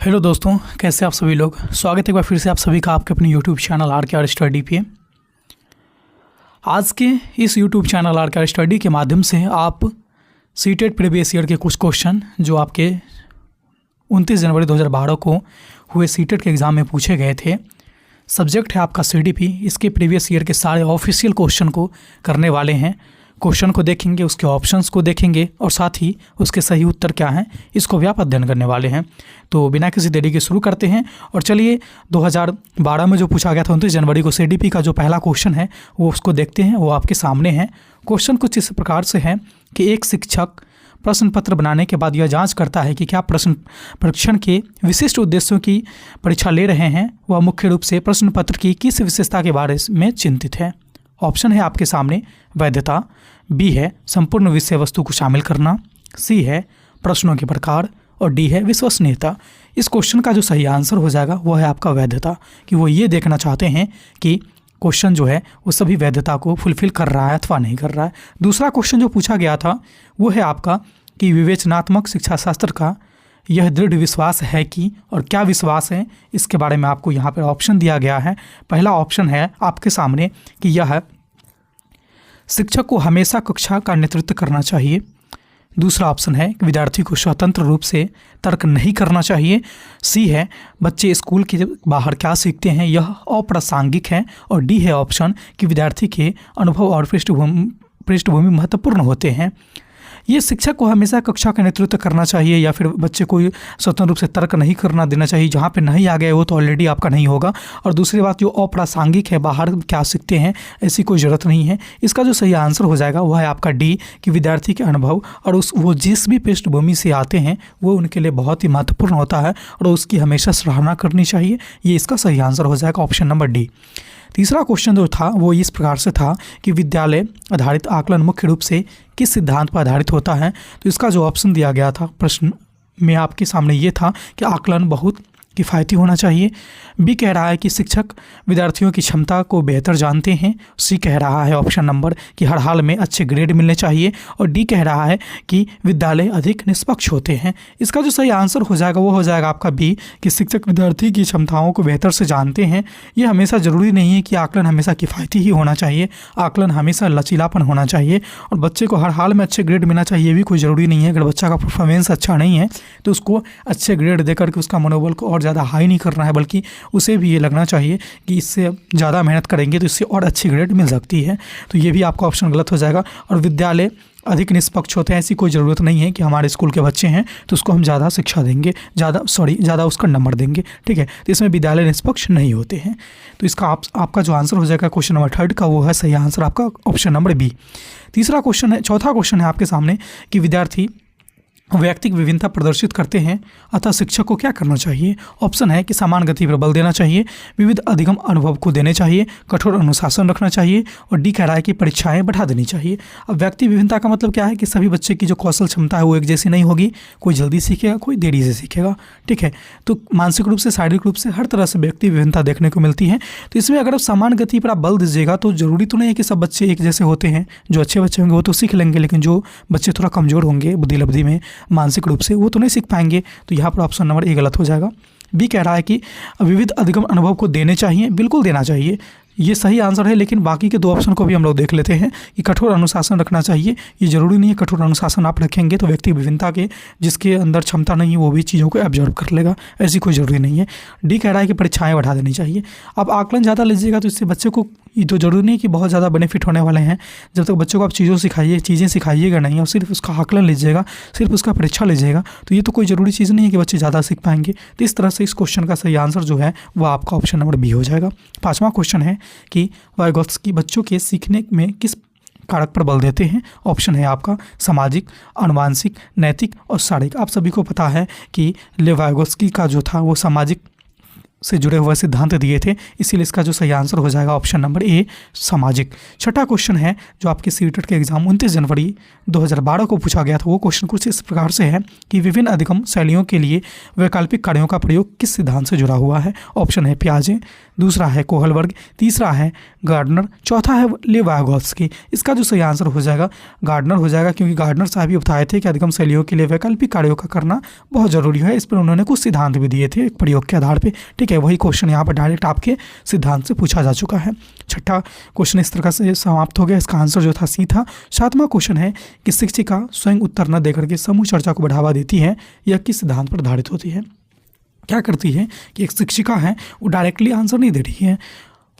Hello दोस्तों, कैसे आप सभी लोग। स्वागत है एक बार फिर से आप सभी का आपके अपने यूट्यूब चैनल आर स्टडी पे। आज के इस यूट्यूब चैनल आर स्टडी के माध्यम से आप सीटेट प्रीवियस ईयर के कुछ क्वेश्चन जो आपके 29 जनवरी 2012 को हुए सीटेट के एग्ज़ाम में पूछे गए थे, सब्जेक्ट है आपका सीडीपी, इसके प्रीवियस ईयर के सारे ऑफिशियल क्वेश्चन को करने वाले हैं। क्वेश्चन को देखेंगे, उसके ऑप्शंस को देखेंगे और साथ ही उसके सही उत्तर क्या हैं इसको भी आप अध्ययन करने वाले हैं। तो बिना किसी देरी के शुरू करते हैं। और चलिए 2012 में जो पूछा गया था 29 जनवरी को सीडीपी का जो पहला क्वेश्चन है वो उसको देखते हैं। वो आपके सामने है। क्वेश्चन कुछ इस प्रकार से है कि एक शिक्षक प्रश्न पत्र बनाने के बाद यह जांच करता है कि क्या प्रश्न परीक्षण के विशिष्ट उद्देश्यों की परीक्षा ले रहे हैं, वह मुख्य रूप से प्रश्न पत्र की किस विशेषता के बारे में चिंतित है। ऑप्शन है आपके सामने वैधता, बी है संपूर्ण विषय वस्तु को शामिल करना, सी है प्रश्नों के प्रकार और डी है विश्वसनीयता। इस क्वेश्चन का जो सही आंसर हो जाएगा वो है आपका वैधता, कि वो ये देखना चाहते हैं कि क्वेश्चन जो है वो सभी वैधता को फुलफिल कर रहा है अथवा नहीं कर रहा है। दूसरा क्वेश्चन जो पूछा गया था वो है आपका कि विवेचनात्मक शिक्षा शास्त्र का यह दृढ़ विश्वास है कि, और क्या विश्वास है इसके बारे में आपको यहाँ पर ऑप्शन दिया गया है। पहला ऑप्शन है आपके सामने कि यह शिक्षक को हमेशा कक्षा का नेतृत्व करना चाहिए। दूसरा ऑप्शन है कि विद्यार्थी को स्वतंत्र रूप से तर्क नहीं करना चाहिए। सी है बच्चे स्कूल के बाहर क्या सीखते हैं यह अप्रासंगिक है। और डी है ऑप्शन कि विद्यार्थी के अनुभव और पृष्ठभूमि महत्वपूर्ण होते हैं। ये शिक्षक को हमेशा कक्षा का नेतृत्व करना चाहिए या फिर बच्चे को स्वतंत्र रूप से तर्क नहीं करना देना चाहिए। जहाँ पे नहीं आ गए वो तो ऑलरेडी आपका नहीं होगा। और दूसरी बात जो अप्रासंगिक है, बाहर क्या सीखते हैं ऐसी कोई ज़रूरत नहीं है। इसका जो सही आंसर हो जाएगा वह है आपका डी, कि विद्यार्थी के अनुभव और वो जिस भी पृष्ठभूमि से आते हैं वो उनके लिए बहुत ही महत्वपूर्ण होता है और उसकी हमेशा सराहना करनी चाहिए। ये इसका सही आंसर हो जाएगा ऑप्शन नंबर डी। तीसरा क्वेश्चन जो था वो इस प्रकार से था कि विद्यालय आधारित आकलन मुख्य रूप से किस सिद्धांत पर आधारित होता है। तो इसका जो ऑप्शन दिया गया था प्रश्न में आपके सामने ये था कि आकलन बहुत किफ़ायती होना चाहिए। बी कह रहा है कि शिक्षक विद्यार्थियों की क्षमता को बेहतर जानते हैं। सी कह रहा है ऑप्शन नंबर कि हर हाल में अच्छे ग्रेड मिलने चाहिए। और डी कह रहा है कि विद्यालय अधिक निष्पक्ष होते हैं। इसका जो सही आंसर हो जाएगा वो हो जाएगा आपका बी, कि शिक्षक विद्यार्थी की क्षमताओं को बेहतर से जानते हैं। ये हमेशा ज़रूरी नहीं है कि आकलन हमेशा किफ़ायती ही होना चाहिए। आकलन हमेशा लचीलापन होना चाहिए और बच्चे को हर हाल में अच्छे ग्रेड मिलना चाहिए, ये भी कोई ज़रूरी नहीं है। अगर बच्चा का परफॉर्मेंस अच्छा नहीं है तो उसको अच्छे ग्रेड देकर के उसका मनोबल को और ज़्यादा हाई नहीं करना है, बल्कि उसे भी ये लगना चाहिए कि इससे ज़्यादा मेहनत करेंगे तो इससे और अच्छी ग्रेड मिल सकती है। तो ये भी आपका ऑप्शन गलत हो जाएगा। और विद्यालय अधिक निष्पक्ष होते हैं, ऐसी कोई ज़रूरत नहीं है कि हमारे स्कूल के बच्चे हैं तो उसको हम ज़्यादा शिक्षा देंगे, ज़्यादा उसका नंबर देंगे, ठीक है। तो इसमें विद्यालय निष्पक्ष नहीं होते हैं। तो इसका आपका जो आंसर हो जाएगा क्वेश्चन नंबर 3 का वो है सही आंसर आपका ऑप्शन नंबर बी। चौथा क्वेश्चन है आपके सामने कि विद्यार्थी व्यक्तिगत विभिन्नता प्रदर्शित करते हैं, अतः शिक्षक को क्या करना चाहिए। ऑप्शन है कि समान गति पर बल देना चाहिए, विविध अधिगम अनुभव को देने चाहिए, कठोर अनुशासन रखना चाहिए और डी कह रहा है कि परीक्षाएं बढ़ा देनी चाहिए। अब व्यक्ति विभिन्नता का मतलब क्या है कि सभी बच्चे की जो कौशल क्षमता है वो एक जैसी नहीं होगी, कोई जल्दी सीखेगा, कोई देरी से सीखेगा, ठीक है। तो मानसिक रूप से, शारीरिक रूप से हर तरह से व्यक्ति विभिन्नता देखने को मिलती है। तो इसमें अगर आप समान गति पर आप बल दीजिएगा तो ज़रूरी तो नहीं है कि सब बच्चे एक जैसे होते हैं। जो अच्छे बच्चे होंगे वो तो सीख लेंगे, लेकिन जो बच्चे थोड़ा कमज़ोर होंगे बुद्धि लब्धि में, मानसिक रूप से, वो तो नहीं सीख पाएंगे। तो यहाँ पर ऑप्शन नंबर ए गलत हो जाएगा। बी कह रहा है कि विविध अधिगम अनुभव को देने चाहिए, बिल्कुल देना चाहिए, ये सही आंसर है। लेकिन बाकी के 2 ऑप्शन को भी हम लोग देख लेते हैं कि कठोर अनुशासन रखना चाहिए। ये ज़रूरी नहीं है कठोर अनुशासन आप रखेंगे तो व्यक्ति विभिन्नता के जिसके अंदर क्षमता नहीं है वो भी चीज़ों को एब्जॉर्व कर लेगा, ऐसी कोई ज़रूरी नहीं है। डी कह रहा है कि परीक्षाएं बढ़ा देनी चाहिए। अब आकलन ज़्यादा लीजिएगा तो इससे बच्चे को ये तो ज़रूरी नहीं कि बहुत ज़्यादा बेनिफिट होने वाले हैं। जब तक बच्चों को आप चीज़ें सिखाइएगा नहीं और सिर्फ उसका आकलन लीजिएगा, सिर्फ उसका परीक्षा लीजिएगा, तो ये तो कोई ज़रूरी चीज़ नहीं है कि बच्चे ज़्यादा सीख पाएंगे। तो इस तरह से इस क्वेश्चन का सही आंसर जो है वो आपका ऑप्शन नंबर बी हो जाएगा। 5वां क्वेश्चन है कि वाइगोत्स्की बच्चों के सीखने में किस कारक पर बल देते हैं। ऑप्शन है आपका सामाजिक, अनुवांशिक, नैतिक और शारीरिक। आप सभी को पता है कि वाइगोत्स्की का जो था वो सामाजिक से जुड़े हुए सिद्धांत दिए थे, इसीलिए इसका जो सही आंसर हो जाएगा ऑप्शन नंबर ए सामाजिक। 6ठा क्वेश्चन है जो आपके सीटेट के एग्जाम 29 जनवरी 2012 को पूछा गया था। वो क्वेश्चन कुछ इस प्रकार से है कि विभिन्न अधिगम शैलियों के लिए वैकल्पिक कार्यों का प्रयोग किस सिद्धांत से जुड़ा हुआ है। ऑप्शन है पियाजे, दूसरा है कोहलबर्ग, तीसरा है गार्डनर, चौथा है लेवागोव्स्की। इसका जो सही आंसर हो जाएगा गार्डनर हो जाएगा, क्योंकि गार्डनर साहब ये बताए थे कि अधिगम शैलियों के लिए वैकल्पिक कार्यों का करना बहुत जरूरी है। इस पर उन्होंने कुछ सिद्धांत भी दिए थे एक प्रयोग के आधार पे। ठीक है, वही क्वेश्चन यहाँ पर डायरेक्ट आपके सिद्धांत से पूछा जा चुका है। छठा क्वेश्चन इस तरह से समाप्त हो गया। इसका आंसर जो था सी था। सातवां क्वेश्चन है कि शिक्षिका स्वयं उत्तर न देकर के समूह चर्चा को बढ़ावा देती है, यह किस सिद्धांत पर आधारित होती है? क्या करती है कि एक शिक्षिका है वो डायरेक्टली आंसर नहीं दे रही है,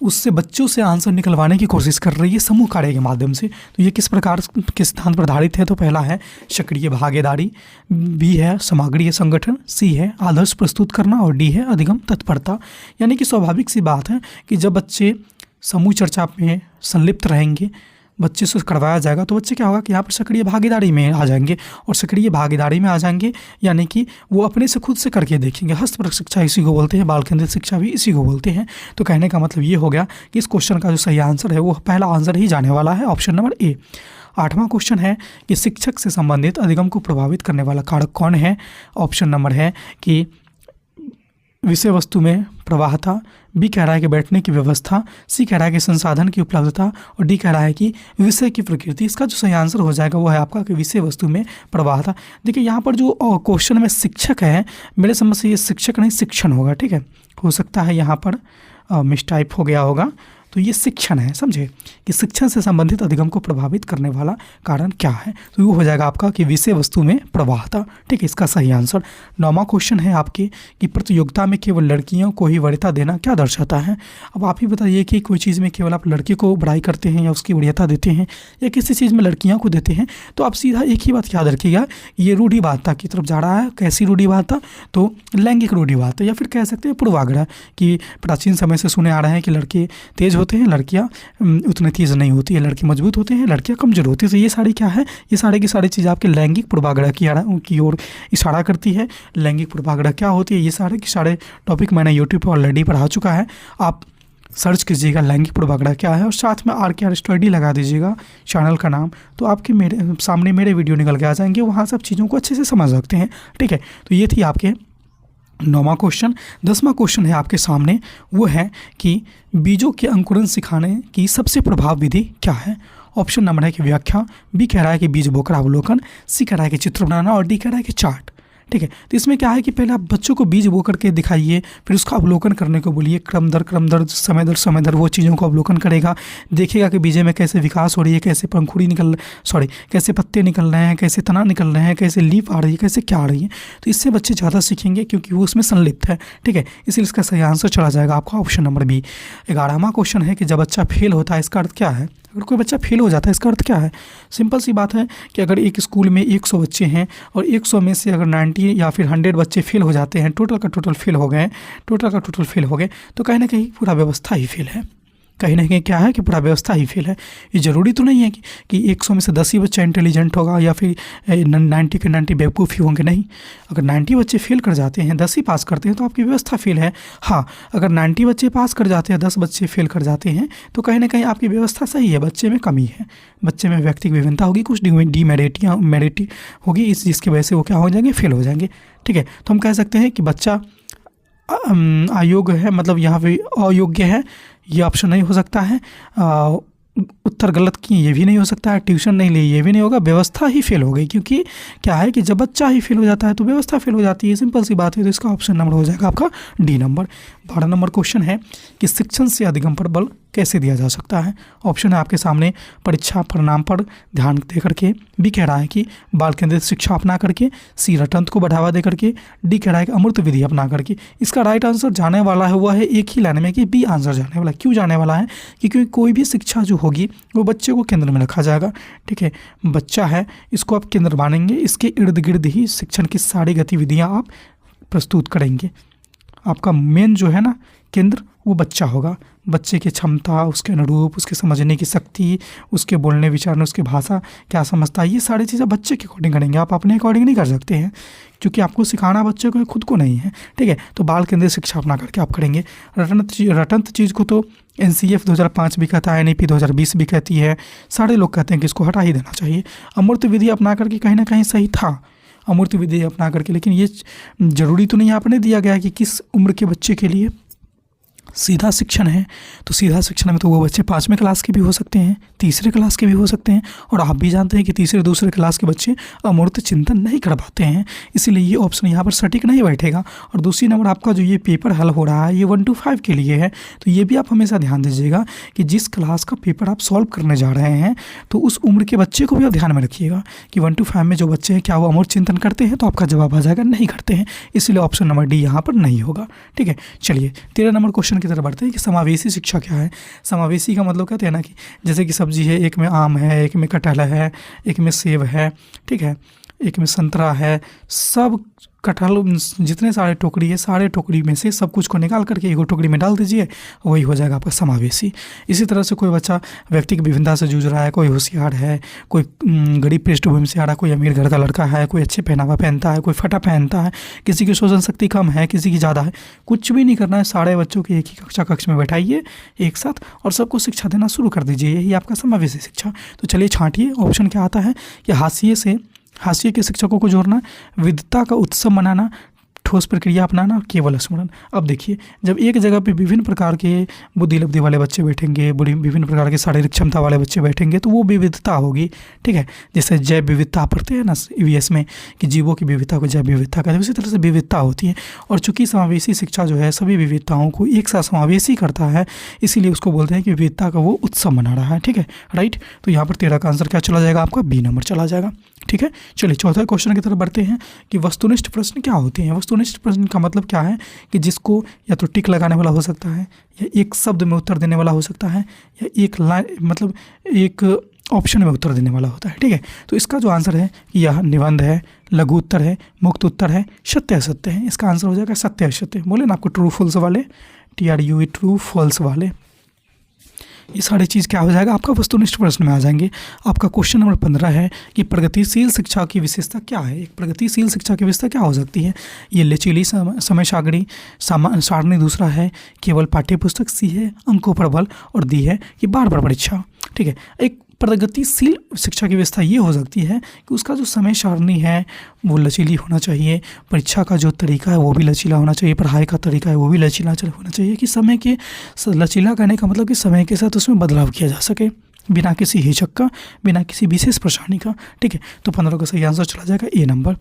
उससे बच्चों से आंसर निकलवाने की कोशिश कर रही है समूह कार्य के माध्यम से। तो ये किस प्रकार के सिद्धांत पर आधारित है? तो पहला है सक्रिय भागीदारी, बी है सामग्री संगठन, सी है आदर्श प्रस्तुत करना और डी है अधिगम तत्परता। यानी कि स्वाभाविक सी बात है कि जब बच्चे समूह चर्चा में संलिप्त रहेंगे, बच्चे से करवाया जाएगा, तो बच्चे क्या होगा कि यहाँ पर सक्रिय भागीदारी में आ जाएंगे, और सक्रिय भागीदारी में आ जाएंगे यानी कि वो अपने से खुद से करके देखेंगे। हस्तपरक शिक्षा इसी को बोलते हैं, बाल केंद्रित शिक्षा भी इसी को बोलते हैं। तो कहने का मतलब ये हो गया कि इस क्वेश्चन का जो सही आंसर है वो पहला आंसर ही जाने वाला है, ऑप्शन नंबर ए। आठवां क्वेश्चन है कि शिक्षक से संबंधित अधिगम को प्रभावित करने वाला कारक कौन है? ऑप्शन नंबर है कि विषय वस्तु में प्रवाहता, बी कह रहा है कि बैठने की व्यवस्था, सी कह रहा है कि संसाधन की उपलब्धता और डी कह रहा है कि विषय की प्रकृति। इसका जो सही आंसर हो जाएगा वो है आपका कि विषय वस्तु में प्रवाहता। देखिए यहाँ पर जो क्वेश्चन में शिक्षक है, मेरे समझ से ये शिक्षक नहीं शिक्षण होगा। ठीक है, हो सकता है यहाँ पर मिसटाइप हो गया होगा, तो ये शिक्षण है। समझे कि शिक्षण से संबंधित अधिगम को प्रभावित करने वाला कारण क्या है? तो वो हो जाएगा आपका कि विषय वस्तु में प्रवाहता। ठीक है, इसका सही आंसर। नौवां क्वेश्चन है आपके कि प्रतियोगिता में केवल लड़कियों को ही वरीयता देना क्या दर्शाता है? अब आप ही बताइए कि कोई चीज़ में केवल आप लड़के को बड़ाई करते हैं या उसकी वरीयता देते हैं, या किसी चीज़ में लड़कियों को देते हैं, तो आप सीधा एक ही बात याद रखिएगा, ये रूढ़िवादिता की तरफ जा रहा है। कैसी रूढ़िवादिता? तो लैंगिक रूढ़िवादिता, या फिर कह सकते हैं पूर्वाग्रह, कि प्राचीन समय से सुने आ रहे हैं कि लड़के तेज होते हैं, लड़कियां उतने तेज नहीं होती है, लड़के मजबूत होते हैं, लड़कियां कमजोर होती है। तो ये सारी क्या है? ये सारी की सारी चीज़ आपके लैंगिक पूर्वाग्रह की ओर इशारा करती है। लैंगिक पूर्वाग्रह क्या होती है? ये सारे के सारे टॉपिक मैंने यूट्यूब पर ऑलरेडी पढ़ा चुका है। आप सर्च कीजिएगा लैंगिक पूर्वाग्रह क्या है, और साथ में RKR स्टडी लगा दीजिएगा चैनल का नाम, तो आपके मेरे सामने मेरे वीडियो निकल के आ जाएंगे, वहाँ सब चीज़ों को अच्छे से समझ सकते हैं। ठीक है, तो ये थी आपके 9वां क्वेश्चन। 10वां क्वेश्चन है आपके सामने, वो है कि बीजों के अंकुरन सिखाने की सबसे प्रभाव विधि क्या है? ऑप्शन नंबर है कि व्याख्या, बी कह रहा है कि बीज बोकर अवलोकन, सी कह रहा है कि चित्र बनाना और डी कह रहा है कि चार्ट। ठीक है, तो इसमें क्या है कि पहले आप बच्चों को बीज बो करके दिखाइए, फिर उसका अवलोकन करने को बोलिए, क्रम दर समय दर वो चीज़ों को अवलोकन करेगा, देखेगा कि बीजे में कैसे विकास हो रही है, कैसे पंखुड़ी कैसे पत्ते निकल रहे हैं, कैसे तना निकल रहे हैं, कैसे लीफ आ रही है, कैसे क्या आ रही है। तो इससे बच्चे ज़्यादा सीखेंगे क्योंकि वो उसमें संलिप्त है। ठीक है, इसलिए इसका सही आंसर चला जाएगा आपका ऑप्शन नंबर बी। 11वां क्वेश्चन है कि जब बच्चा फेल होता है इसका अर्थ क्या है? अगर कोई बच्चा फेल हो जाता है इसका अर्थ क्या है? सिंपल सी बात है कि अगर एक स्कूल में 100 बच्चे हैं और 100 में से अगर 90 या फिर 100 बच्चे फेल हो जाते हैं, टोटल का टोटल फेल हो गए, तो कहीं ना कहीं पूरा व्यवस्था ही फेल है। कहीं ना कहीं क्या है कि पूरा व्यवस्था ही फेल है। ये ज़रूरी तो नहीं है कि 100 में से 10 ही बच्चा इंटेलिजेंट होगा या फिर 90 के 90 बेवकूफ़ ही होंगे। नहीं, अगर 90 बच्चे फेल कर जाते हैं, 10 ही पास करते हैं, तो आपकी व्यवस्था फेल है। हाँ, अगर 90 बच्चे पास कर जाते हैं, 10 बच्चे फेल कर जाते हैं, तो कहीं ना कहीं आपकी व्यवस्था सही है, बच्चे में कमी है, बच्चे में व्यक्तिगत विभिन्नता होगी, कुछ मेरिटी होगी, इस जिसकी वजह से वो क्या हो जाएंगे? फेल हो जाएंगे। ठीक है, तो हम कह सकते हैं कि बच्चा अयोग्य है, मतलब यहाँ पे अयोग्य है, ये ऑप्शन नहीं हो सकता है। उत्तर गलत किए ये भी नहीं हो सकता है, ट्यूशन नहीं ली ये भी नहीं होगा, व्यवस्था ही फेल हो गई। क्योंकि क्या है कि जब बच्चा ही फेल हो जाता है तो व्यवस्था फेल हो जाती है, सिंपल सी बात है। तो इसका ऑप्शन नंबर हो जाएगा आपका डी नंबर। 12 नंबर क्वेश्चन है कि शिक्षण से अधिगम पर बल कैसे दिया जा सकता है? ऑप्शन है आपके सामने परीक्षा परिणाम पर ध्यान दे करके, बी कह रहा है कि बाल केंद्रित शिक्षा अपना करके, सी रटंत को बढ़ावा दे करके, डी कह रहा है कि अमूर्त विधि अपना करके। इसका राइट आंसर जाने वाला है वह है एक ही लाइन में कि बी आंसर जाने वाला है। क्यों जाने वाला है? क्योंकि कोई भी शिक्षा जो होगी वो बच्चे को केंद्र में रखा जाएगा। ठीक है, बच्चा है, इसको आप केंद्र मानेंगे, इसके इर्द गिर्द ही शिक्षण की सारी गतिविधियाँ आप प्रस्तुत करेंगे। आपका मेन जो है ना केंद्र, वो बच्चा होगा। बच्चे की क्षमता, उसके अनुरूप, उसके समझने की शक्ति, उसके बोलने विचारने, उसकी भाषा क्या समझता है, ये सारी चीज़ें बच्चे के अकॉर्डिंग करेंगे, आप अपने अकॉर्डिंग नहीं कर सकते हैं, क्योंकि आपको सिखाना बच्चे को खुद को नहीं है। ठीक है, तो बाल केंद्रित शिक्षा अपना करके आप करेंगे। रटंत चीज़ को तो NCF 2005 भी कहता है, NEP 2020 भी कहती है, सारे लोग कहते हैं कि इसको हटा ही देना चाहिए। अमूर्त विधि अपना करके कहीं ना कहीं सही था, अमूर्त विधि अपना करके, लेकिन ये ज़रूरी तो नहीं आपने दिया गया कि किस उम्र के बच्चे के लिए सीधा शिक्षण है तो सीधा शिक्षण में तो वो बच्चे 5वें क्लास के भी हो सकते हैं, तीसरे क्लास के भी हो सकते हैं, और आप भी जानते हैं कि तीसरे दूसरे क्लास के बच्चे अमूर्त चिंतन नहीं कर पाते हैं, इसीलिए ये ऑप्शन यहाँ पर सटीक नहीं बैठेगा। और दूसरी नंबर आपका जो ये पेपर हल हो रहा है ये 1 to 5 के लिए है, तो ये भी आप हमेशा ध्यान दीजिएगा कि जिस क्लास का पेपर आप सॉल्व करने जा रहे हैं तो उस उम्र के बच्चे को भी आप ध्यान में रखिएगा कि 1 to 5 में जो बच्चे हैं क्या वो अमूर्त चिंतन करते हैं, तो आपका जवाब आ जाएगा नहीं करते हैं, इसलिए ऑप्शन नंबर डी यहाँ पर नहीं होगा। ठीक है, चलिए 13 नंबर क्वेश्चन की तरफ बढ़ते हैं कि समावेशी शिक्षा क्या है। समावेशी का मतलब कहते हैं ना कि जैसे कि सब्जी है, एक में आम है, एक में कटहल है, एक में सेब है, ठीक है, एक में संतरा है, सब कटहल जितने सारे टोकरी है सारे टोकरी में से सब कुछ को निकाल करके एक टोकरी में डाल दीजिए, वही हो जाएगा आपका समावेशी। इसी तरह से कोई बच्चा व्यक्तिगत विभिन्नता से जूझ रहा है, कोई होशियार है, कोई गरीब पृष्ठभूमि से आ रहा है, कोई अमीर घर का लड़का है, कोई अच्छे पहनावा पहनता है, कोई फटा पहनता है, किसी की शोषण शक्ति कम है, किसी की ज़्यादा है, कुछ भी नहीं करना है, सारे बच्चों की एक ही कक्ष में बैठाइए एक साथ और सबको शिक्षा देना शुरू कर दीजिए, यही आपका समावेशी शिक्षा। तो चलिए छांटिए, ऑप्शन क्या आता है कि हाशिए के शिक्षकों को जोड़ना, विविधता का उत्सव मनाना, ठोस प्रक्रिया अपनाना, केवल स्मरण। अब देखिए, जब एक जगह पे विभिन्न प्रकार के बुद्धि लब्धि वाले बच्चे बैठेंगे, विभिन्न प्रकार के शारीरिक क्षमता वाले बच्चे बैठेंगे, तो वो विविधता होगी। ठीक है, जैसे जैव विविधता पढ़ते हैं ना ईवीएस में कि जीवों की विविधता को जैव विविधता कहते हैं, उसी तरह से विविधता होती है। और चूंकि समावेशी शिक्षा जो है सभी विविधताओं को एक साथ समावेशी करता है, इसीलिए उसको बोलते हैं कि विविधता का वो उत्सव मना रहा है। ठीक है, राइट। तो यहाँ पर 13 का आंसर क्या चला जाएगा, आपका बी नंबर चला जाएगा। ठीक है, चलिए चौथा क्वेश्चन की तरफ बढ़ते हैं कि वस्तुनिष्ठ प्रश्न क्या होते हैं। वस्तुनिष्ठ प्रश्न का मतलब क्या है कि जिसको या तो टिक लगाने वाला हो सकता है, या एक शब्द में उत्तर देने वाला हो सकता है, या एक लाइन मतलब एक ऑप्शन में उत्तर देने वाला होता है। ठीक है, तो इसका जो आंसर है कि यह निबंध है, लघु उत्तर है, मुक्त उत्तर है, सत्य असत्य है। इसका आंसर हो जाएगा सत्य असत्य। बोले ना आपको ट्रू फॉल्स वाले, TRUE ट्रू फॉल्स वाले, ये सारी चीज़ क्या हो जाएगा आपका वस्तुनिष्ठ प्रश्न में आ जाएंगे। आपका क्वेश्चन नंबर 15 है कि प्रगतिशील शिक्षा की विशेषता क्या है। एक प्रगतिशील शिक्षा की विशेषता क्या हो सकती है। ये लचीली समय सारणी, दूसरा है केवल पाठ्य पुस्तक, सी है अंकों पर बल, और डी है कि बार बार परीक्षा। ठीक है, एक प्रगतिशील शिक्षा की व्यवस्था ये हो सकती है कि उसका जो समय सारणी है वो लचीली होना चाहिए, परीक्षा का जो तरीका है वो भी लचीला होना चाहिए, पढ़ाई का तरीका है वो भी लचीला होना चाहिए, कि समय के लचीला करने का मतलब कि समय के साथ उसमें बदलाव किया जा सके बिना किसी हिचक का, बिना किसी विशेष परेशानी का। ठीक है, तो 15 का सही आंसर चला जाएगा ए नंबर।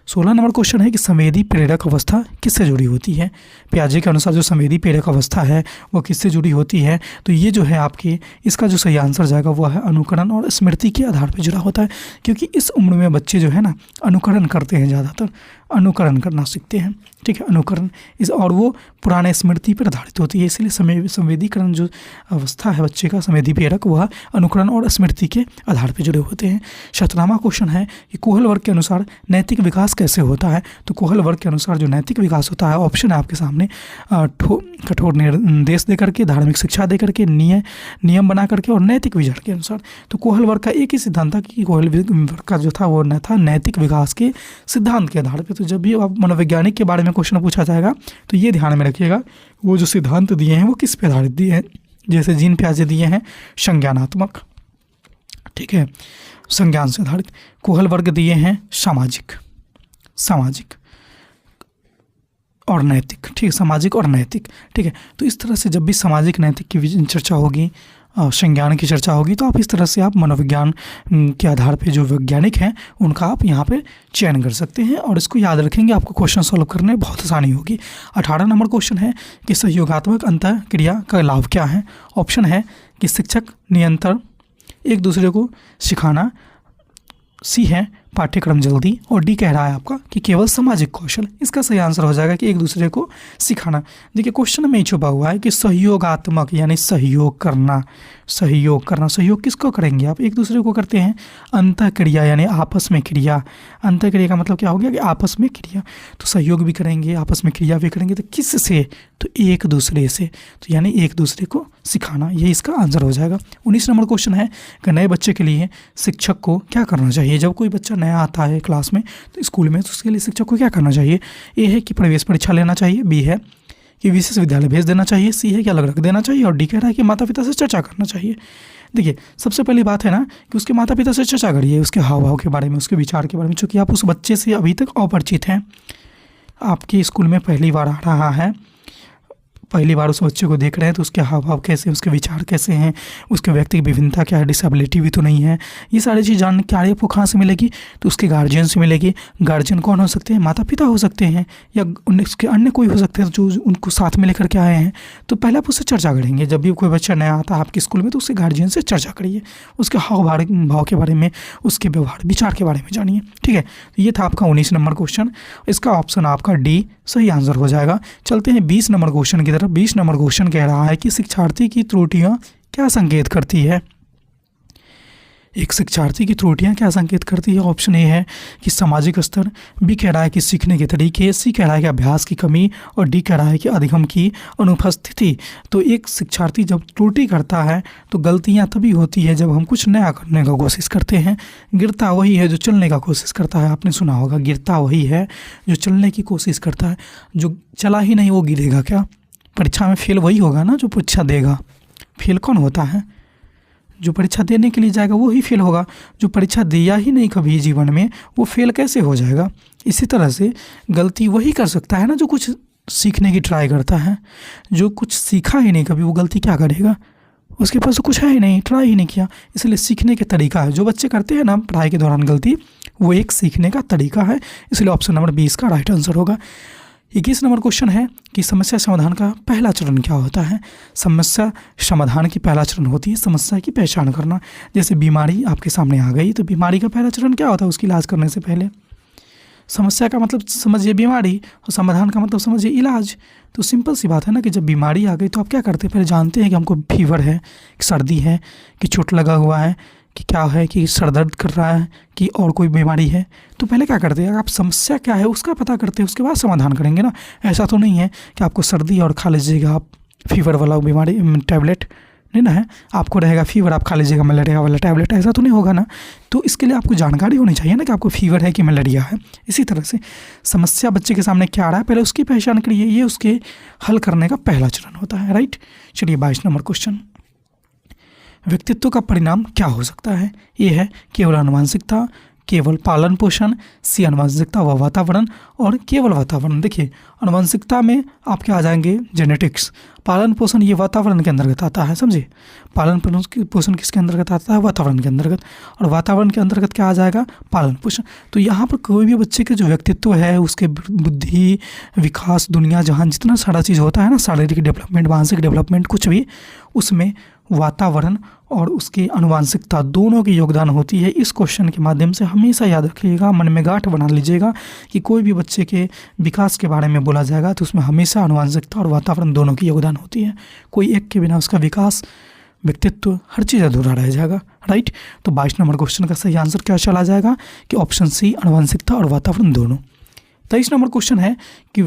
16 नंबर क्वेश्चन है कि संवेदी प्रेरक अवस्था किससे जुड़ी होती है। पियाजे के अनुसार जो संवेदी प्रेरक अवस्था है वो किससे जुड़ी होती है, तो ये जो है आपके इसका जो सही आंसर जाएगा वो है अनुकरण और स्मृति के आधार पर जुड़ा होता है, क्योंकि इस उम्र में बच्चे जो है ना अनुकरण करते हैं, ज़्यादातर अनुकरण करना सीखते हैं। ठीक है, अनुकरण इस और वो पुराने स्मृति पर आधारित होती है, इसलिए संवेदीकरण जो अवस्था है बच्चे का संवेदी प्रेरक वह अनुकरण और स्मृति के आधार पर जुड़े होते हैं। 17वां क्वेश्चन है कि कोहल वर्ग के अनुसार नैतिक विकास कैसे होता है। तो कोहल वर्ग के अनुसार जो नैतिक विकास होता है, ऑप्शन है आपके सामने, कठोर निर्देश दे करके, धार्मिक शिक्षा दे करके, नियम बना करके और नैतिक विचार के अनुसार। तो कोहल वर्ग का एक ही सिद्धांत था कि कोहल वर्ग का जो था वो न था नैतिक विकास के सिद्धांत के आधार पर। तो जब भी आप मनोवैज्ञानिक के बारे में क्वेश्चन पूछा जाएगा तो ये ध्यान में रखिएगा वो जो सिद्धांत दिए हैं वो किस पे आधारित दिए हैं। जैसे जीन पियाजे दिए हैं संज्ञानात्मक, ठीक है, संज्ञान से आधारित। कोहल वर्ग दिए हैं सामाजिक और नैतिक। ठीक है, सामाजिक और नैतिक। ठीक है, तो इस तरह से जब भी सामाजिक नैतिक की चर्चा होगी, संज्ञान की चर्चा होगी, तो आप इस तरह से आप मनोविज्ञान के आधार पे जो वैज्ञानिक हैं उनका आप यहाँ पे चयन कर सकते हैं और इसको याद रखेंगे, आपको क्वेश्चन सॉल्व करने में बहुत आसानी होगी। 18 नंबर क्वेश्चन है कि सहयोगात्मक अंतःक्रिया का लाभ क्या है। ऑप्शन है कि शिक्षक नियंत्रण, एक दूसरे को सिखाना, सी है पाठ्यक्रम जल्दी, और डी कह रहा है आपका कि केवल सामाजिक कौशल। इसका सही आंसर हो जाएगा कि एक दूसरे को सिखाना। देखिए क्वेश्चन में ही छुपा हुआ है कि सहयोगात्मक यानी सहयोग करना। सहयोग किसको करेंगे आप, एक दूसरे को करते हैं। अंतःक्रिया यानी आपस में क्रिया, अंतःक्रिया का मतलब क्या हो गया कि आपस में क्रिया, तो सहयोग भी करेंगे, आपस में क्रिया भी करेंगे, तो किससे, तो एक दूसरे से, तो यानी एक दूसरे को सिखाना, ये इसका आंसर हो जाएगा। 19 नंबर क्वेश्चन है कि नए बच्चे के लिए शिक्षक को क्या करना चाहिए। जब कोई बच्चा नया आता है क्लास में तो स्कूल में, तो उसके लिए शिक्षक को क्या करना चाहिए। ए है कि प्रवेश परीक्षा लेना चाहिए, बी है कि विशेष विद्यालय भेज देना चाहिए, सी है कि अलग रख देना चाहिए, और डी कह रहा है कि माता पिता से चर्चा करना चाहिए। देखिए सबसे पहली बात है ना कि उसके माता पिता से चर्चा करिए, उसके हाव भाव के बारे में, उसके विचार के बारे में, चूँकि आप उस बच्चे से अभी तक अपरिचित हैं, आपके स्कूल में पहली बार आ रहा है, पहली बार उस बच्चे को देख रहे हैं तो उसके हाव भाव कैसे हैं, उसके विचार कैसे हैं, उसके व्यक्ति की विभिन्नता क्या है, डिसेबिलिटी भी तो नहीं है। ये सारी चीज़ जानने की आपको कहाँ से मिलेगी? तो उसके गार्जियन से मिलेगी। गार्जियन कौन हो सकते हैं? माता पिता हो सकते हैं या उसके अन्य कोई हो सकते हैं जो उनको साथ में लेकर के आए हैं। तो पहले आप उससे चर्चा करेंगे। जब भी कोई बच्चा नया आता है आपके स्कूल में तो उसके गार्जियन से चर्चा करिए, उसके हाव भाव के बारे में, उसके व्यवहार विचार के बारे में जानिए। ठीक है, तो ये था आपका 19 नंबर क्वेश्चन। इसका ऑप्शन आपका डी सही आंसर हो जाएगा। चलते हैं 20 नंबर क्वेश्चन की तरफ। 20 नंबर क्वेश्चन कह रहा है कि शिक्षार्थी की त्रुटियां क्या संकेत करती है? एक शिक्षार्थी की त्रुटियां क्या संकेत करती है? ऑप्शन ए है कि सामाजिक स्तर, बी कह रहा है कि सीखने के तरीके, सी कह रहा है कि अभ्यास की कमी और डी कह रहा है कि अधिगम की अनुपस्थिति। तो एक शिक्षार्थी जब त्रुटि करता है तो गलतियां तभी होती है जब हम कुछ नया करने का कोशिश करते हैं। गिरता वही है जो चलने का कोशिश करता है। आपने सुना होगा, गिरता वही है जो चलने की कोशिश करता है। जो चला ही नहीं वो गिरेगा क्या? परीक्षा में फेल वही होगा ना जो परीक्षा देगा। फेल कौन होता है? जो परीक्षा देने के लिए जाएगा वो ही फेल होगा। जो परीक्षा दिया ही नहीं कभी जीवन में वो फेल कैसे हो जाएगा? इसी तरह से गलती वही कर सकता है ना जो कुछ सीखने की ट्राई करता है। जो कुछ सीखा ही नहीं कभी वो गलती क्या करेगा? उसके पास तो कुछ है ही नहीं, ट्राई ही नहीं किया। इसलिए सीखने के तरीका है। जो बच्चे करते हैं ना पढ़ाई के दौरान गलती, वो एक सीखने का तरीका है। इसलिए ऑप्शन नंबर 20 का राइट आंसर होगा। 21 नंबर क्वेश्चन है कि समस्या समाधान का पहला चरण क्या होता है? समस्या समाधान की पहला चरण होती है समस्या की पहचान करना। जैसे बीमारी आपके सामने आ गई तो बीमारी का पहला चरण क्या होता है? उसकी इलाज करने से पहले। समस्या का मतलब समझिए बीमारी और समाधान का मतलब समझिए इलाज। तो सिंपल सी बात है ना कि जब बीमारी आ गई तो आप क्या करते हैं? पहले जानते हैं कि हमको फीवर है, कि सर्दी है, कि चोट लगा हुआ है, कि क्या है, कि सर दर्द कर रहा है, कि और कोई बीमारी है। तो पहले क्या करते हैं? आप समस्या क्या है उसका पता करते हैं, उसके बाद समाधान करेंगे ना। ऐसा तो नहीं है कि आपको सर्दी और खा लीजिएगा आप फीवर वाला बीमारी टैबलेट, नहीं ना है। आपको रहेगा फीवर, आप खा लीजिएगा मलेरिया वाला टैबलेट, ऐसा तो नहीं होगा ना। तो इसके लिए आपको जानकारी होनी चाहिए ना कि आपको फीवर है कि मलेरिया है। इसी तरह से समस्या बच्चे के सामने क्या आ रहा है पहले उसकी पहचान करिए। ये उसके हल करने का पहला चरण होता है। राइट, चलिए 22 नंबर क्वेश्चन। व्यक्तित्व का परिणाम क्या हो सकता है? ये है केवल आनुवंशिकता, केवल पालन पोषण, सी आनुवंशिकता व वातावरण और केवल वातावरण। देखिए आनुवंशिकता में आपके आ जाएंगे जेनेटिक्स, पालन पोषण ये वातावरण के अंतर्गत आता है, समझे। पालन पोषण किसके अंतर्गत आता है? वातावरण के अंतर्गत। और वातावरण के अंतर्गत क्या आ जाएगा? पालन पोषण। तो यहाँ पर कोई भी बच्चे के जो व्यक्तित्व है, उसके बुद्धि विकास, दुनिया जहाँ जितना सारा चीज़ होता है ना, शारीरिक डेवलपमेंट, मानसिक डेवलपमेंट, कुछ भी, उसमें वातावरण और उसकी आनुवंशिकता दोनों की योगदान होती है। इस क्वेश्चन के माध्यम से हमेशा याद रखिएगा, मन में गांठ बना लीजिएगा कि कोई भी बच्चे के विकास के बारे में बोला जाएगा तो उसमें हमेशा आनुवंशिकता और वातावरण दोनों की योगदान होती है। कोई एक के बिना उसका विकास, व्यक्तित्व, हर चीज़ अधूरा रह जाएगा। राइट, तो 22 नंबर क्वेश्चन का सही आंसर क्या चला जाएगा कि ऑप्शन सी, आनुवंशिकता और वातावरण दोनों। 23 नंबर क्वेश्चन है कि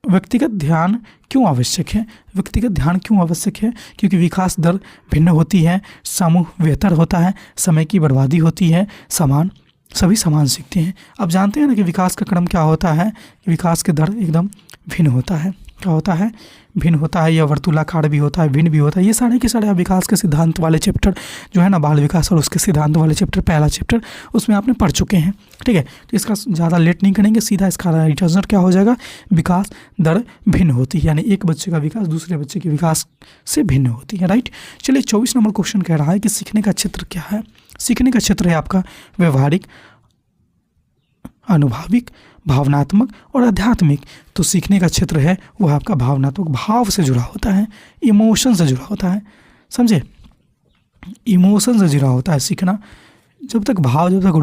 व्यक्तिगत ध्यान क्यों आवश्यक है? व्यक्तिगत ध्यान क्यों आवश्यक है? क्योंकि विकास दर भिन्न होती है, समूह बेहतर होता है, समय की बर्बादी होती है, सभी समान सीखते हैं। अब जानते हैं ना कि विकास का क्रम क्या होता है? विकास के दर एकदम भिन्न होता है। क्या होता है? भिन्न होता है, या वर्तुलाकार भी होता है, भिन्न भी होता है। ये सारे के सारे आप विकास के सिद्धांत वाले चैप्टर जो है ना, बाल विकास और उसके सिद्धांत वाले चैप्टर, पहला चैप्टर, उसमें आपने पढ़ चुके हैं। ठीक है, तो इसका ज़्यादा लेट नहीं करेंगे, सीधा इसका राइट आंसर क्या हो जाएगा? विकास दर भिन्न होती है, यानी एक बच्चे का विकास दूसरे बच्चे के विकास से भिन्न होती है। राइट, चलिए 24 नंबर क्वेश्चन कह रहा है कि सीखने का क्षेत्र क्या है? सीखने का क्षेत्र है आपका व्यवहारिक, अनुभविक, भावनात्मक और आध्यात्मिक। तो सीखने का क्षेत्र है वो आपका भावनात्मक, भाव से जुड़ा होता है, इमोशन से जुड़ा होता है, समझे। इमोशन से जुड़ा होता है सीखना। जब तक भाव, जब तक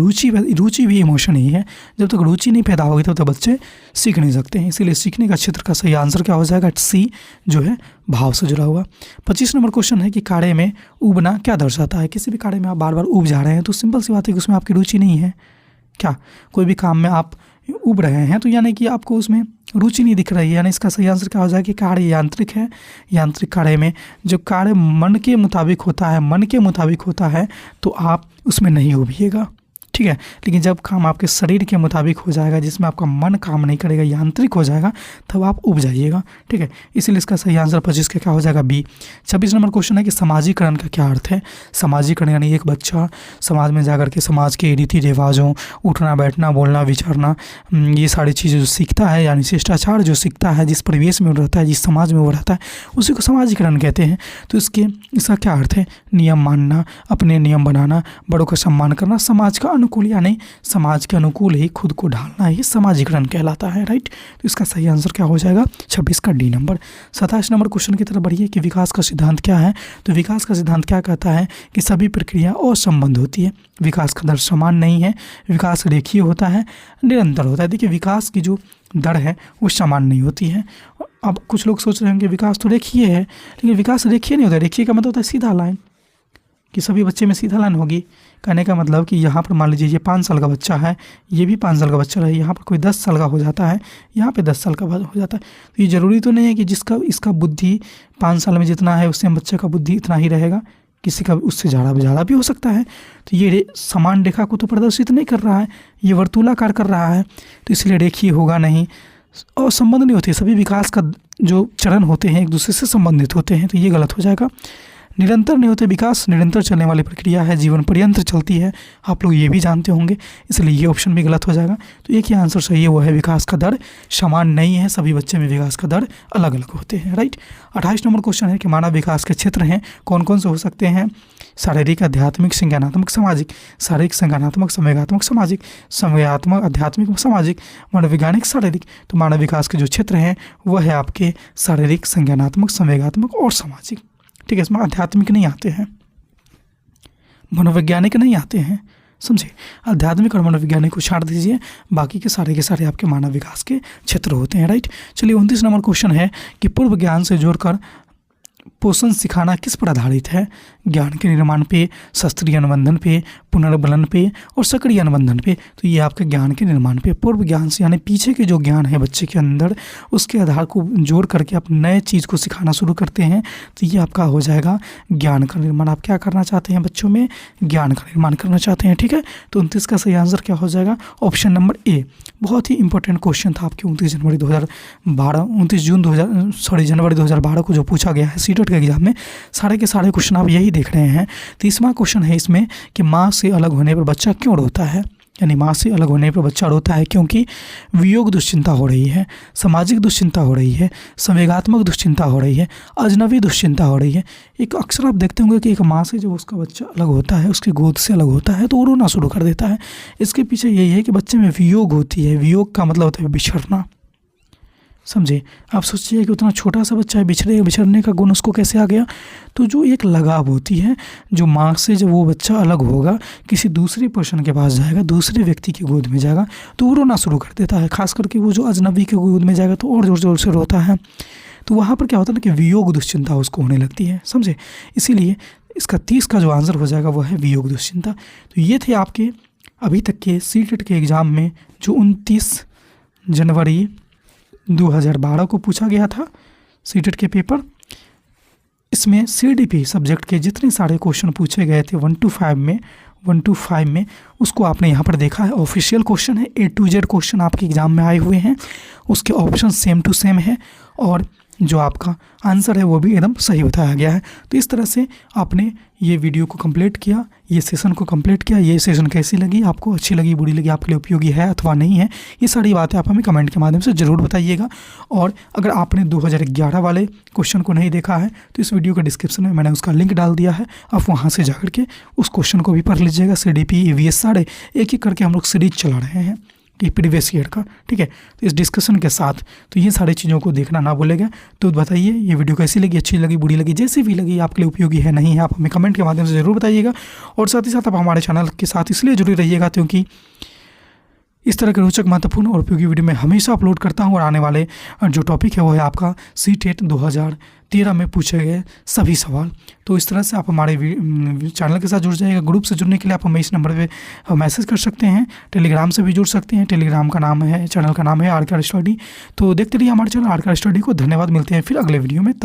रुचि भी इमोशन ही है, जब तक रुचि नहीं पैदा होगी तब तक बच्चे सीख नहीं सकते हैं। इसीलिए सीखने का क्षेत्र का सही आंसर क्या हो जाएगा? सी, जो है भाव से जुड़ा हुआ। 25 नंबर क्वेश्चन है कि कार्य में उबना क्या दर्शाता है? किसी भी कार्य में आप बार बार उब जा रहे हैं तो सिंपल सी बात है कि उसमें आपकी रुचि नहीं है। क्या कोई भी काम में आप उब रहे हैं तो यानी कि आपको उसमें रुचि नहीं दिख रही है, यानी इसका सही आंसर क्या हो जाएगा कि कार्य यांत्रिक है। यांत्रिक कार्य में जो कार्य मन के मुताबिक होता है तो आप उसमें नहीं उबिएगा। ठीक है। लेकिन जब काम आपके शरीर के मुताबिक हो जाएगा, जिसमें आपका मन काम नहीं करेगा, यांत्रिक हो जाएगा, तब आप उब जाइएगा, ठीक है। इसलिए इसका सही आंसर 25 का क्या हो जाएगा? बी। 26 नंबर क्वेश्चन है कि समाजीकरण का क्या अर्थ है? समाजीकरण यानी एक बच्चा समाज में जाकर के समाज के रीति रिवाजों, उठना बैठना बोलना विचारना, ये सारी चीज़ें जो सीखता है, यानी शिष्टाचार जो सीखता है, जिस परिवेश में वो रहता है, जिस समाज में वो रहता है, उसी को समाजीकरण कहते हैं। तो इसका क्या अर्थ है? नियम मानना, अपने नियम बनाना, बड़ों का सम्मान करना, समाज का अनुकूल यानी समाज के अनुकूल ही खुद को ढालना ही समाजीकरण कहलाता है, राइट। तो इसका सही आंसर क्या हो जाएगा? 26 का डी नंबर। 27 नंबर क्वेश्चन की तरफ बढ़िए कि विकास का सिद्धांत क्या है? तो विकास का सिद्धांत क्या कहता है कि सभी प्रक्रिया और संबंध होती है, विकास का दर समान नहीं है, विकास रेखीय होता है, निरंतर होता है। देखिए विकास की जो दर है वो समान नहीं होती है। अब कुछ लोग सोच रहे हैं कि विकास तो रेखीय है, लेकिन विकास रेखीय नहीं होता। रेखीय का मतलब होता है सीधा लाइन, कि सभी बच्चे में सीधा लाइन होगी। कहने का मतलब कि यहाँ पर मान लीजिए ये 5 साल का बच्चा है, ये भी 5 साल का बच्चा है, यहाँ पर कोई 10 साल का हो जाता है, यहाँ पे 10 साल का हो जाता है। तो ये ज़रूरी तो नहीं है कि इसका बुद्धि 5 साल में जितना है उससे बच्चे का बुद्धि इतना ही रहेगा, किसी का उससे ज़्यादा भी हो सकता है। तो ये समान रेखा को तो प्रदर्शित नहीं कर रहा है, ये वर्तुलाकार कर रहा है, तो इसलिए रेखीय होगा नहीं। और संबंध नहीं होते, सभी विकास का जो चरण होते हैं एक दूसरे से संबंधित होते हैं, तो ये गलत हो जाएगा। निरंतर नहीं होते, विकास निरंतर चलने वाली प्रक्रिया है, जीवन पर्यंत चलती है, आप लोग ये भी जानते होंगे, इसलिए ये ऑप्शन भी गलत हो जाएगा। तो एक ही आंसर सही है, वो है विकास का दर समान नहीं है, सभी बच्चे में विकास का दर अलग अलग होते हैं, राइट। 28 नंबर क्वेश्चन है कि मानव विकास के क्षेत्र हैं कौन कौन से हो सकते हैं? शारीरिक, आध्यात्मिक, संज्ञानात्मक, सामाजिक। शारीरिक, संज्ञानात्मक, संवेगात्मक, सामाजिक। संवेगात्मक, आध्यात्मिक, सामाजिक, मनोवैज्ञानिक, शारीरिक। तो मानव विकास के जो क्षेत्र हैं वह है आपके शारीरिक, संज्ञानात्मक, संवेगात्मक और सामाजिक, ठीक है। इसमें आध्यात्मिक नहीं आते हैं, मनोवैज्ञानिक नहीं आते हैं, समझे। आध्यात्मिक और मनोवैज्ञानिक को छाड़ दीजिए, बाकी के सारे आपके मानव विकास के क्षेत्र होते हैं, राइट। चलिए 29 नंबर क्वेश्चन है कि पूर्व ज्ञान से जोड़कर पोषण सिखाना किस पर आधारित है? ज्ञान के निर्माण पे, शास्त्रीय अनुबंधन पे, पुनर्बलन पे और सक्रिय अनुबंधन पे। तो ये आपके ज्ञान के निर्माण पे, पूर्व ज्ञान से यानी पीछे के जो ज्ञान है बच्चे के अंदर, उसके आधार को जोड़ करके आप नए चीज़ को सिखाना शुरू करते हैं, तो ये आपका हो जाएगा ज्ञान का निर्माण। आप क्या करना चाहते हैं? बच्चों में ज्ञान का निर्माण करना चाहते हैं, ठीक है। तो 29 का सही आंसर क्या हो जाएगा? Option number A. बहुत ही इंपॉर्टेंट क्वेश्चन था आपके 29 जनवरी 2012 को जो पूछा गया है सीटेट के एग्जाम में। सारे के सारे क्वेश्चन आप यही देख रहे हैं। 30वां क्वेश्चन है इसमें कि माँ से अलग होने पर बच्चा क्यों रोता है? यानी माँ से अलग होने पर बच्चा रोता है क्योंकि वियोग दुश्चिंता हो रही है, सामाजिक दुश्चिंता हो रही है, संवेगात्मक दुश्चिंता हो रही है, अजनबी दुश्चिंता हो रही है। एक अक्सर आप देखते होंगे कि एक माँ से जब उसका बच्चा अलग होता है, उसकी गोद से अलग होता है, तो वो रोना शुरू कर देता है। इसके पीछे यही है कि बच्चे में वियोग होती है। वियोग का मतलब होता है बिछड़ना, समझे। आप सोचिए कि उतना छोटा सा बच्चा है, बिछड़ने का गुण उसको कैसे आ गया? तो जो एक लगाव होती है, जो माँ से जब वो बच्चा अलग होगा, किसी दूसरे पर्सन के पास जाएगा, दूसरे व्यक्ति की गोद में जाएगा, तो वो रोना शुरू कर देता है। खास करके वो जो अजनबी की गोद में जाएगा तो और ज़ोर ज़ोर से रोता है। तो वहाँ पर क्या होता है ना कि वियोग दुश्चिंता उसको होने लगती है, समझे। इसीलिए इसका 30 का जो आंसर हो जाएगा वो है वियोग दुश्चिंता। तो ये थे आपके अभी तक के सीटेट के एग्ज़ाम में जो 29 जनवरी 2012 को पूछा गया था सीटेट के पेपर। इसमें CDP सब्जेक्ट के जितने सारे क्वेश्चन पूछे गए थे 1 to 5 में उसको आपने यहाँ पर देखा है। ऑफिशियल क्वेश्चन है, A to Z क्वेश्चन आपके एग्ज़ाम में आए हुए हैं, उसके ऑप्शन सेम टू सेम है और जो आपका आंसर है वो भी एकदम सही बताया गया है। तो इस तरह से आपने ये वीडियो को कंप्लीट किया, ये सेशन को कंप्लीट किया। ये सेशन कैसी लगी आपको? अच्छी लगी, बुरी लगी, आपके लिए उपयोगी है अथवा नहीं है, ये सारी बातें आप हमें कमेंट के माध्यम से ज़रूर बताइएगा। और अगर आपने 2011 वाले क्वेश्चन को नहीं देखा है तो इस वीडियो के डिस्क्रिप्शन में मैंने उसका लिंक डाल दिया है, आप वहाँ से जाकर के उस क्वेश्चन को भी पढ़ लीजिएगा। CDP EVS सारे एक एक करके हम लोग सीरीज चला रहे हैं कि प्रीवियस ईयर का, ठीक है। तो इस डिस्कशन के साथ तो ये सारी चीज़ों को देखना ना भूलेगा। तो बताइए ये वीडियो कैसी लगी, अच्छी लगी, बुरी लगी, जैसी भी लगी, आपके लिए उपयोगी है नहीं है, आप हमें कमेंट के माध्यम से ज़रूर बताइएगा। और साथ ही साथ आप हमारे चैनल के साथ इसलिए जुड़े रहिएगा क्योंकि इस तरह के रोचक, महत्वपूर्ण और उपयोगी वीडियो मैं हमेशा अपलोड करता हूँ। और आने वाले जो टॉपिक है वो है आपका सीटेट 2013 में पूछे गए सभी सवाल। तो इस तरह से आप हमारे चैनल के साथ जुड़ जाइएगा। ग्रुप से जुड़ने के लिए आप हमें इस नंबर पे मैसेज कर सकते हैं, टेलीग्राम से भी जुड़ सकते हैं। टेलीग्राम का नाम है, चैनल का नाम है RKR स्टडी। तो देखते रहिए हमारे चैनल RKR स्टडी को। धन्यवाद, मिलते हैं फिर अगले वीडियो में। तब